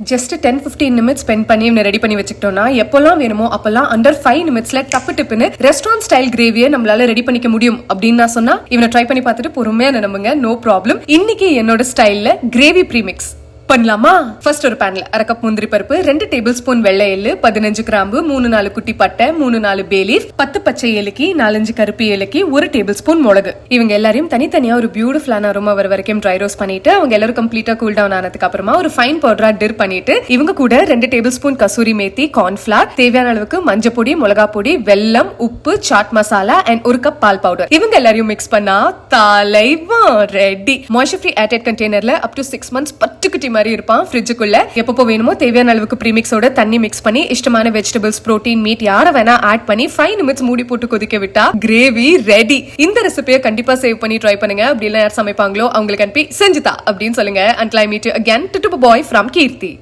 Just 10-15 Nimitz spend பண்ணி இவனை ready பண்ணி வச்சுக்கிட்டோம்னா எப்பெல்லாம் வேணுமோ அப்பெல்லாம் அண்டர் 5 நிமிட்ஸ்ல டப்பு டிப்புன்னு ரெஸ்டாரண்ட் ஸ்டைல் கிரேவியை நம்மளால ரெடி பண்ணிக்க முடியும் அப்படின்னு நான் சொன்னா இவனை ட்ரை பண்ணி பார்த்துட்டு பொறுமையா நம்புங்க, நோ ப்ராப்ளம். இன்னைக்கு என்னோட ஸ்டைல்ல கிரேவி ப்ரீமிக்ஸ் பண்ணலாமா? ஃபர்ஸ்ட் ஒரு பேன்ல 1 கப் முந்திரி பருப்பு, 2 டேபிள் ஸ்பூன் வெள்ளை எள்ளு, 15 கிராம்பு, 3-4 குட்டி பட்டை, 3-4 பே லீஃப், 10 பச்சை ஏலக்கி, 4-5 கருப்பு ஏலக்கி, 1 டேபிள் ஸ்பூன் மிளகு. இவங்க எல்லாரையும் தனித்தனியா ஒரு பியூட்டிஃபுல்லான அரோமா வர வரைக்கும் ட்ரை ரோஸ்ட் பண்ணிட்டு அவங்க எல்லாரும் கம்ப்ளீட்டா கூல் டவுன் ஆனதுக்கு அப்புறமா ஒரு ஃபைன் பவுடரா டிர் பண்ணிட்டு இவங்க கூட 2 table spoon kasuri methi, cornflour, தேவையான அளவுக்கு மஞ்சள் பொடி, மிளகா பொடி, வெல்லம், உப்பு, சாட் மசாலா அண்ட் 1 கப் பால் பவுடர் இவங்க எல்லாரையும் மிக்ஸ் பண்ணா தலைவா ரெடி. மாய்ஸ்சர் ஃப்ரீ ஏர்டைட் கண்டெய்னர்ல அப் டு 6 months பட்டுக்குட்டி மாதிரி இருப்பான். ஃப்ரிட்ஜுக்குள்ள எப்பப்போ வேணுமோ தேவையான அளவுக்கு ப்ரீமிக்ஸோட தண்ணி மிக்ஸ் பண்ணி இஷ்டமான வெஜிடபிள்ஸ், புரோட்டீன், மீட் யார வேணா ஆட் பண்ணி 5 நிமிட்ஸ் மூடி போட்டு கொதிக்க விட்டா கிரேவி ரெடி. இந்த ரெசிபியை கண்டிப்பா சேவ் பண்ணி ட்ரை பண்ணுங்க. அப்படி எல்லாம் யார் சமைப்பாங்களோ அவங்களுக்கு அனுப்பி செஞ்சுதா அப்படின்னு சொல்லுங்க. Until I meet you again, to Boy from Kirti.